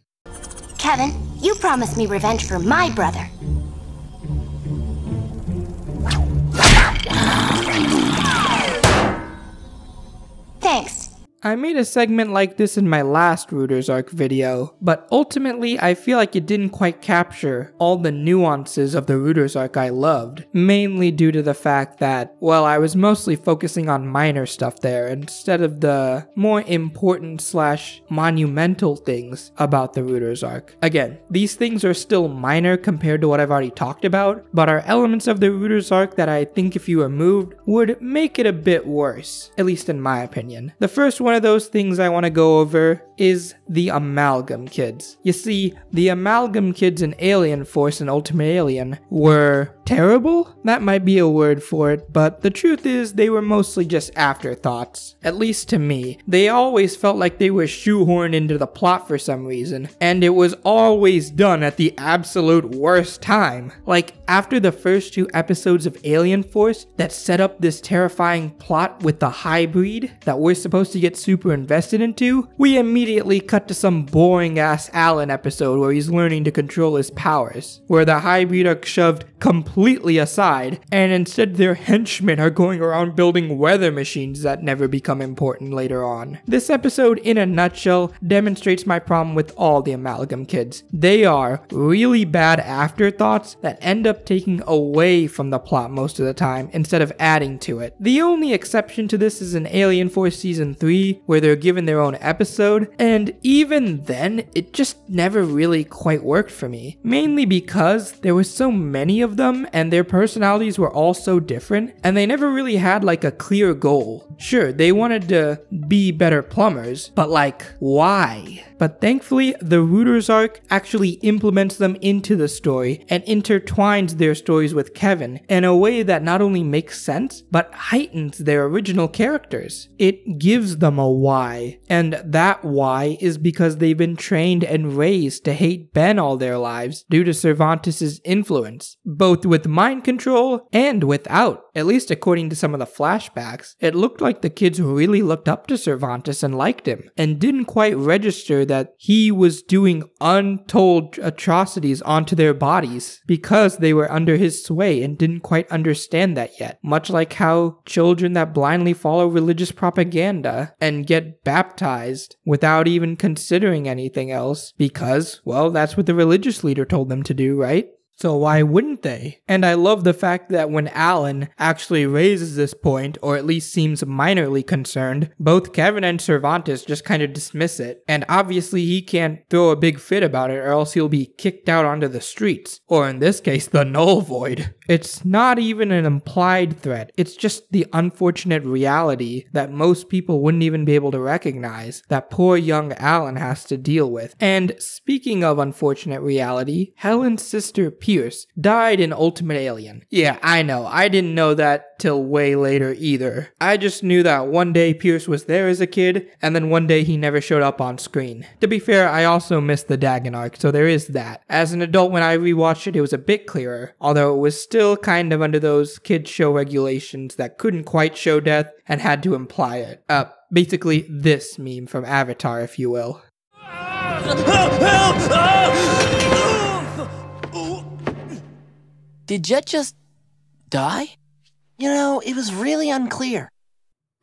Kevin, you promised me revenge for my brother. Thanks. I made a segment like this in my last Rooters arc video, but ultimately I feel like it didn't quite capture all the nuances of the Rooters arc I loved, mainly due to the fact that, well, I was mostly focusing on minor stuff there instead of the more important / monumental things about the Rooters arc. Again, these things are still minor compared to what I've already talked about, but are elements of the Rooters arc that I think if you removed would make it a bit worse, at least in my opinion. The first one of those things I want to go over is the Amalgam Kids. You see, the Amalgam Kids in Alien Force and Ultimate Alien were terrible? That might be a word for it, but the truth is they were mostly just afterthoughts. At least to me. They always felt like they were shoehorned into the plot for some reason, and it was always done at the absolute worst time. Like, after the first 2 episodes of Alien Force that set up this terrifying plot with the hybrid that we're supposed to get super invested into, we immediately cut to some boring ass Alan episode where he's learning to control his powers, where the hybrid are shoved completely aside, and instead their henchmen are going around building weather machines that never become important later on. This episode, in a nutshell, demonstrates my problem with all the Amalgam Kids. They are really bad afterthoughts that end up taking away from the plot most of the time instead of adding to it. The only exception to this is in Alien Force Season 3, where they're given their own episode, and even then, it just never really quite worked for me. Mainly because there were so many of them, and their personalities were all so different, and they never really had like a clear goal. Sure, they wanted to be better plumbers, but like, why? But thankfully, the Rooters arc actually implements them into the story and intertwines their stories with Kevin in a way that not only makes sense, but heightens their original characters. It gives them a why, and that why is because they've been trained and raised to hate Ben all their lives due to Cervantes' influence, both with mind control and without. At least according to some of the flashbacks, it looked like the kids really looked up to Cervantes and liked him, and didn't quite register that he was doing untold atrocities onto their bodies because they were under his sway and didn't quite understand that yet. Much like how children that blindly follow religious propaganda and get baptized without even considering anything else because, well, that's what the religious leader told them to do, right? So why wouldn't they? And I love the fact that when Alan actually raises this point, or at least seems minorly concerned, both Kevin and Cervantes just kind of dismiss it. And obviously he can't throw a big fit about it or else he'll be kicked out onto the streets. Or in this case, the Null Void. It's not even an implied threat. It's just the unfortunate reality that most people wouldn't even be able to recognize that poor young Alan has to deal with. And speaking of unfortunate reality, Helen's sister Pierce died in Ultimate Alien. Yeah, I know, I didn't know that till way later either. I just knew that one day Pierce was there as a kid, and then one day he never showed up on screen. To be fair, I also missed the Dagon arc, so there is that. As an adult, when I rewatched it, it was a bit clearer, although it was still kind of under those kids show regulations that couldn't quite show death and had to imply it. Basically this meme from Avatar, if you will. Did Jet just die? You know, it was really unclear.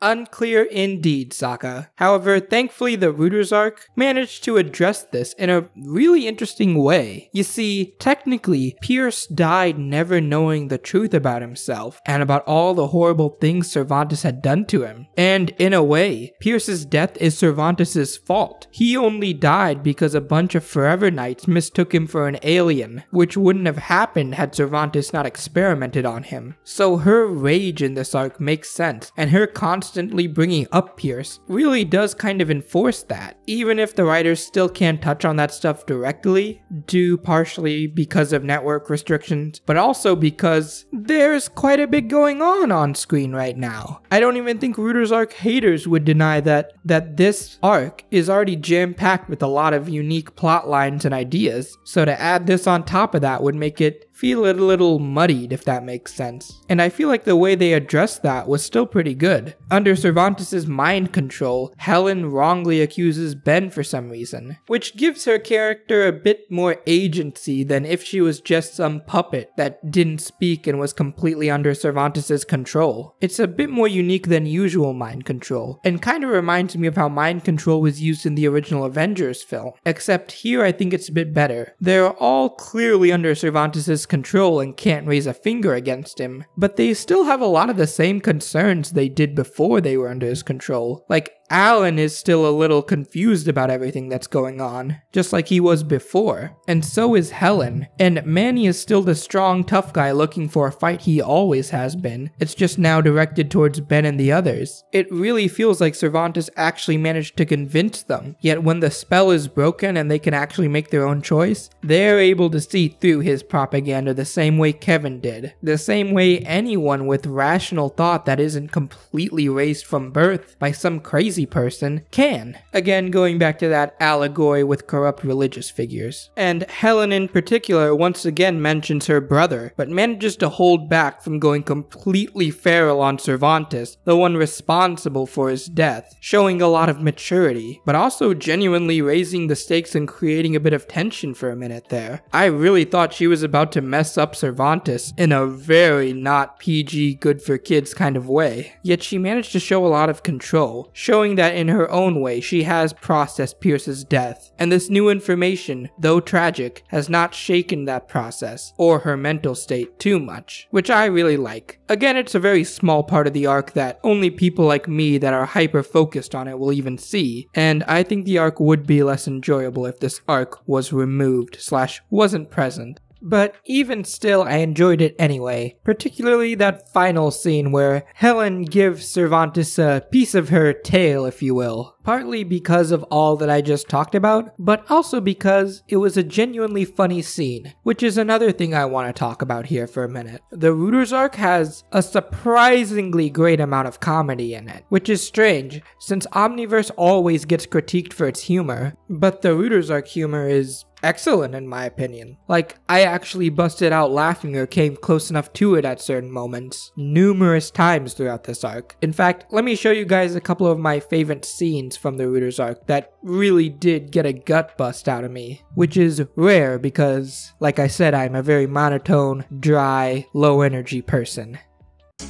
Unclear indeed, Sokka. However, thankfully the Rooters arc managed to address this in a really interesting way. You see, technically, Pierce died never knowing the truth about himself and about all the horrible things Cervantes had done to him. And in a way, Pierce's death is Cervantes' fault. He only died because a bunch of Forever Knights mistook him for an alien, which wouldn't have happened had Cervantes not experimented on him. So her rage in this arc makes sense, and her constantly bringing up Pierce really does kind of enforce that, even if the writers still can't touch on that stuff directly, due partially because of network restrictions, but also because there's quite a bit going on screen right now. I don't even think Rooters arc haters would deny that this arc is already jam-packed with a lot of unique plot lines and ideas, so to add this on top of that would make it feel a little muddied, if that makes sense. And I feel like the way they addressed that was still pretty good. Under Cervantes' mind control, Helen wrongly accuses Ben for some reason, which gives her character a bit more agency than if she was just some puppet that didn't speak and was completely under Cervantes' control. It's a bit more unique than usual mind control, and kind of reminds me of how mind control was used in the original Avengers film. Except here I think it's a bit better. They're all clearly under Cervantes' control and can't raise a finger against him, but they still have a lot of the same concerns they did before they were under his control. Like, Alan is still a little confused about everything that's going on, just like he was before. And so is Helen. And Manny is still the strong, tough guy looking for a fight he always has been. It's just now directed towards Ben and the others. It really feels like Cervantes actually managed to convince them. Yet when the spell is broken and they can actually make their own choice, they're able to see through his propaganda the same way Kevin did. The same way anyone with rational thought that isn't completely raised from birth by some crazy person can. Again, going back to that allegory with corrupt religious figures. And Helen in particular once again mentions her brother, but manages to hold back from going completely feral on Cervantes, the one responsible for his death, showing a lot of maturity, but also genuinely raising the stakes and creating a bit of tension for a minute there. I really thought she was about to mess up Cervantes in a very not PG, good for kids kind of way. Yet she managed to show a lot of control, showing that in her own way she has processed Pierce's death, and this new information, though tragic, has not shaken that process or her mental state too much, which I really like. Again, it's a very small part of the arc that only people like me that are hyper focused on it will even see, and I think the arc would be less enjoyable if this arc was removed / wasn't present. But even still, I enjoyed it anyway, particularly that final scene where Helen gives Cervantes a piece of her tale, if you will. Partly because of all that I just talked about, but also because it was a genuinely funny scene, which is another thing I want to talk about here for a minute. The Rooters arc has a surprisingly great amount of comedy in it, which is strange, since Omniverse always gets critiqued for its humor, but the Rooters arc humor is excellent in my opinion. Like, I actually busted out laughing or came close enough to it at certain moments, numerous times throughout this arc. In fact, let me show you guys a couple of my favorite scenes from the Rooters arc that really did get a gut bust out of me, which is rare because, like I said, I'm a very monotone, dry, low energy person.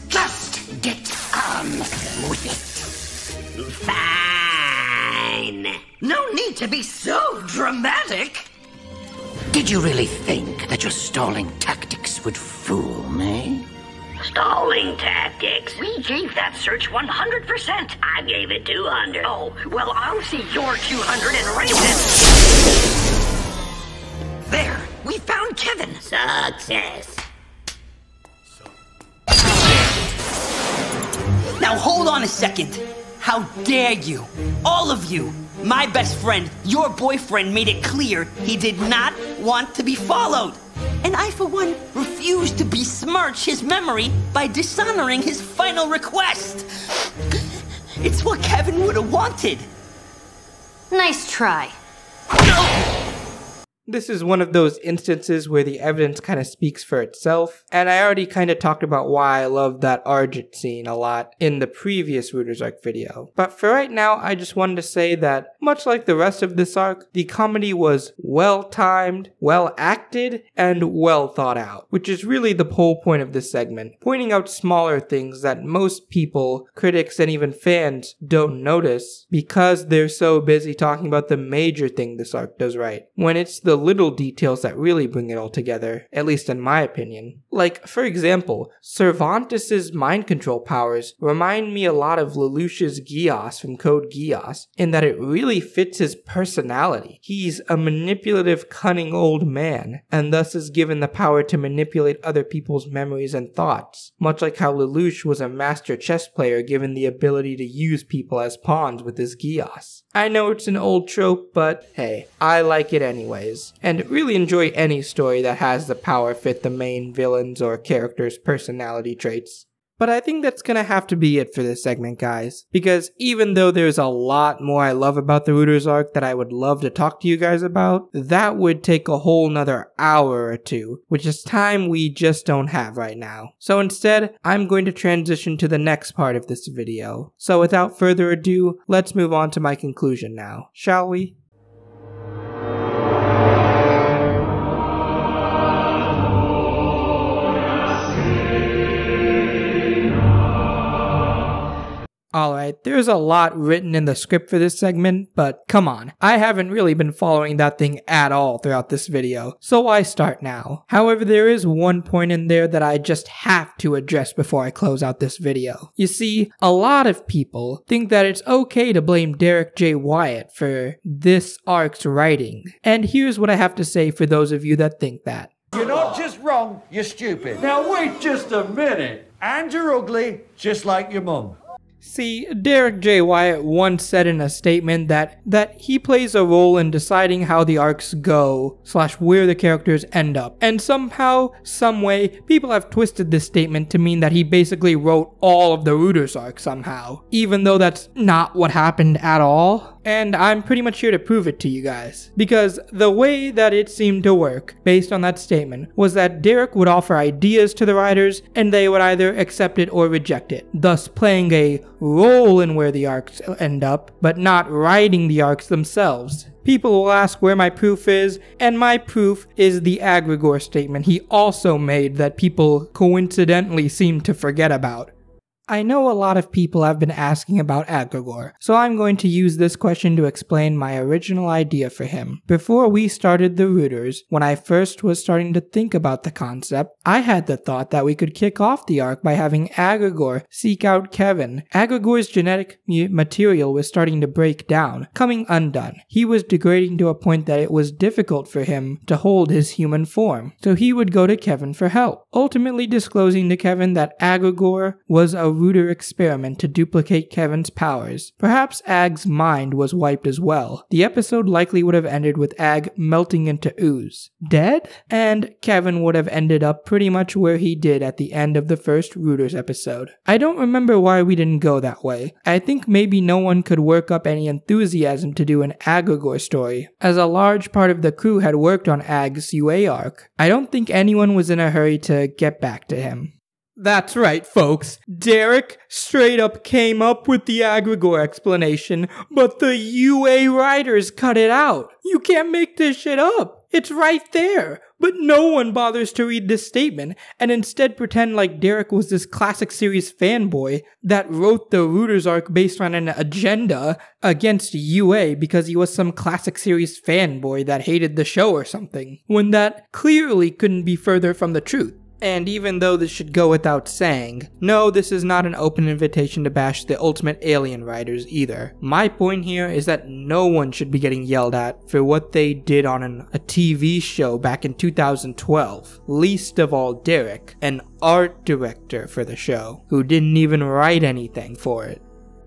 Just get on with it. Fine. No need to be so dramatic. Did you really think that your stalling tactics would fool me? Stalling tactics? We gave that search 100%. I gave it 200. Oh, well, I'll see your 200 and raise it. There, we found Kevin. Success. Now hold on a second. How dare you? All of you! My best friend, your boyfriend, made it clear he did not want to be followed. And I, for one, refuse to besmirch his memory by dishonoring his final request. It's what Kevin would have wanted. Nice try. This is one of those instances where the evidence kind of speaks for itself, and I already kind of talked about why I love that Argent scene a lot in the previous Rooters arc video. But for right now, I just wanted to say that, much like the rest of this arc, the comedy was well-timed, well-acted, and well thought out, which is really the whole point of this segment, pointing out smaller things that most people, critics, and even fans don't notice because they're so busy talking about the major thing this arc does right, when it's the little details that really bring it all together, at least in my opinion. Like, for example, Cervantes' mind control powers remind me a lot of Lelouch's Geass from Code Geass, in that it really fits his personality. He's a manipulative, cunning old man, and thus is given the power to manipulate other people's memories and thoughts, much like how Lelouch was a master chess player given the ability to use people as pawns with his Geass. I know it's an old trope, but hey, I like it anyways, and really enjoy any story that has the power fit the main villain's or character's personality traits. But I think that's gonna have to be it for this segment, guys. Because even though there's a lot more I love about the Rooters arc that I would love to talk to you guys about, that would take a whole nother hour or two, which is time we just don't have right now. So instead, I'm going to transition to the next part of this video. So without further ado, let's move on to my conclusion now, shall we? Alright, there's a lot written in the script for this segment, but come on, I haven't really been following that thing at all throughout this video, so why start now? However, there is one point in there that I just have to address before I close out this video. You see, a lot of people think that it's okay to blame Derek J. Wyatt for this arc's writing, and here's what I have to say for those of you that think that. You're not just wrong, you're stupid. Now wait just a minute. And you're ugly, just like your mum. See, Derek J. Wyatt once said in a statement that he plays a role in deciding how the arcs go, / where the characters end up. And somehow, someway, people have twisted this statement to mean that he basically wrote all of the Rooters arc somehow, even though that's not what happened at all. And I'm pretty much here to prove it to you guys. Because the way that it seemed to work, based on that statement, was that Derek would offer ideas to the writers, and they would either accept it or reject it, thus playing a role in where the arcs end up, but not writing the arcs themselves. People will ask where my proof is, and my proof is the Agregor statement he also made that people coincidentally seem to forget about. I know a lot of people have been asking about Agregor, so I'm going to use this question to explain my original idea for him. Before we started the Rooters, when I first was starting to think about the concept, I had the thought that we could kick off the arc by having Agregor seek out Kevin. Agregor's genetic material was starting to break down, coming undone. He was degrading to a point that it was difficult for him to hold his human form, so he would go to Kevin for help, ultimately disclosing to Kevin that Agregor was a Rooter experiment to duplicate Kevin's powers. Perhaps Ag's mind was wiped as well. The episode likely would have ended with Ag melting into ooze, dead, and Kevin would have ended up pretty much where he did at the end of the first Rooters episode. I don't remember why we didn't go that way. I think maybe no one could work up any enthusiasm to do an Agregor story, as a large part of the crew had worked on Ag's UA arc. I don't think anyone was in a hurry to get back to him. That's right, folks. Derek straight up came up with the Agregor explanation, but the UA writers cut it out. You can't make this shit up. It's right there. But no one bothers to read this statement and instead pretend like Derek was this classic series fanboy that wrote the Rooters arc based on an agenda against UA because he was some classic series fanboy that hated the show or something, when that clearly couldn't be further from the truth. And even though this should go without saying, no, this is not an open invitation to bash the Ultimate Alien writers either. My point here is that no one should be getting yelled at for what they did on a TV show back in 2012. Least of all Derek, an art director for the show, who didn't even write anything for it.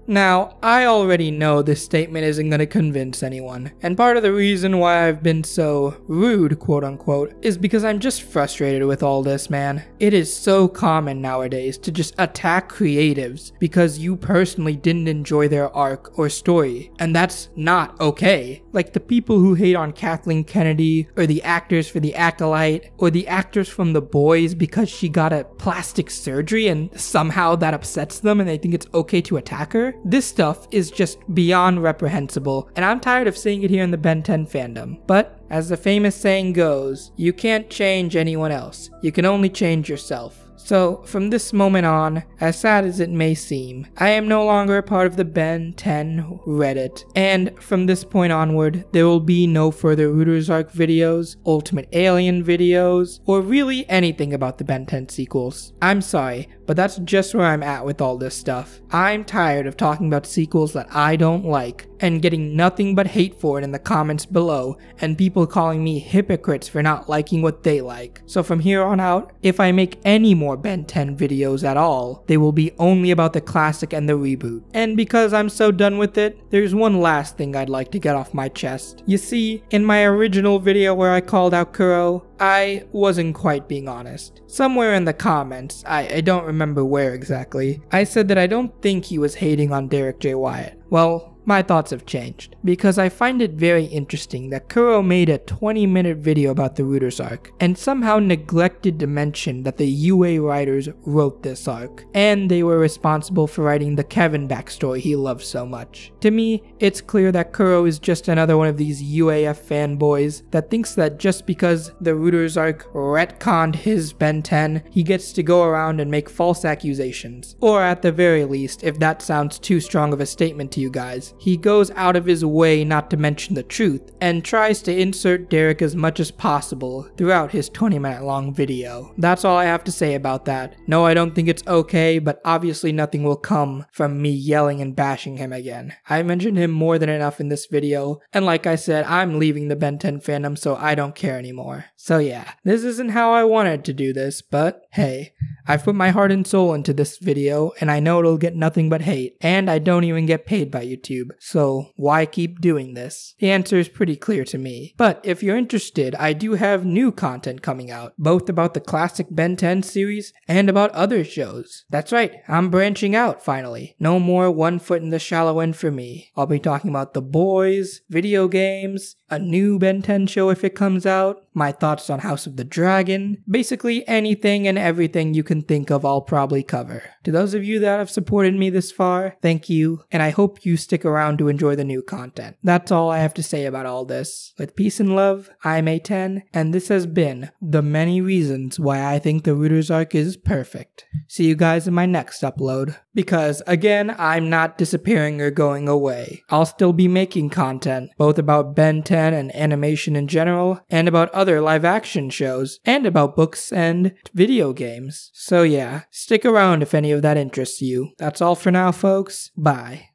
Now, I already know this statement isn't going to convince anyone, and part of the reason why I've been so rude, quote unquote, is because I'm just frustrated with all this, man. It is so common nowadays to just attack creatives because you personally didn't enjoy their arc or story, and that's not okay. Like the people who hate on Kathleen Kennedy, or the actors for The Acolyte, or the actors from The Boys because she got a plastic surgery and somehow that upsets them and they think it's okay to attack her. This stuff is just beyond reprehensible, and I'm tired of seeing it here in the Ben 10 fandom. But, as the famous saying goes, you can't change anyone else, you can only change yourself. So, from this moment on, as sad as it may seem, I am no longer a part of the Ben 10 Reddit, and from this point onward, there will be no further Rooters arc videos, Ultimate Alien videos, or really anything about the Ben 10 sequels. I'm sorry, but that's just where I'm at with all this stuff. I'm tired of talking about sequels that I don't like, and getting nothing but hate for it in the comments below, and people calling me hypocrites for not liking what they like. So from here on out, if I make any more Ben 10 videos at all, they will be only about the classic and the reboot. And because I'm so done with it, there's one last thing I'd like to get off my chest. You see, in my original video where I called out Kuro, I wasn't quite being honest. Somewhere in the comments, I don't remember where exactly, I said that I don't think he was hating on Derek J. Wyatt. Well, my thoughts have changed, because I find it very interesting that Kuro made a 20-minute video about the Rooters arc, and somehow neglected to mention that the UA writers wrote this arc, and they were responsible for writing the Kevin backstory he loves so much. To me, it's clear that Kuro is just another one of these UAF fanboys that thinks that just because the Rooters arc retconned his Ben 10, he gets to go around and make false accusations. Or at the very least, if that sounds too strong of a statement to you guys, he goes out of his way not to mention the truth, and tries to insert Derek as much as possible throughout his 20-minute long video. That's all I have to say about that. No, I don't think it's okay, but obviously nothing will come from me yelling and bashing him again. I mentioned him more than enough in this video, and like I said, I'm leaving the Ben 10 fandom, so I don't care anymore. So yeah, this isn't how I wanted to do this, but hey, I've put my heart and soul into this video, and I know it'll get nothing but hate, and I don't even get paid by YouTube, so why keep doing this? The answer is pretty clear to me. But if you're interested, I do have new content coming out, both about the classic Ben 10 series and about other shows. That's right, I'm branching out finally. No more one foot in the shallow end for me. I'll be talking about The Boys, video games, a new Ben 10 show if it comes out, my thoughts on House of the Dragon, basically anything and everything you can think of I'll probably cover. To those of you that have supported me this far, thank you, and I hope you stick around to enjoy the new content. That's all I have to say about all this. With peace and love, I'm A10, and this has been the many reasons why I think the Rooters arc is perfect. See you guys in my next upload. Because, again, I'm not disappearing or going away. I'll still be making content, both about Ben 10 and animation in general, and about other live-action shows, and about books and video games. So yeah, stick around if any of that interests you. That's all for now, folks. Bye.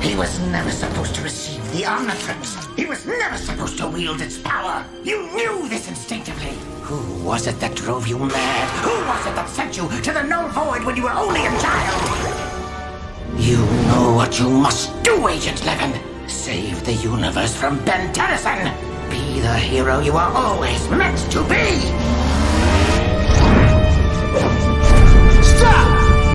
He was never supposed to receive the Omnitrix. He was never supposed to wield its power. You knew this instinctively. Who was it that drove you mad? Who was it that sent you to the null void when you were only a child? You know what you must do, Agent Levin. Save the universe from Ben Tennyson. Be the hero you are always meant to be.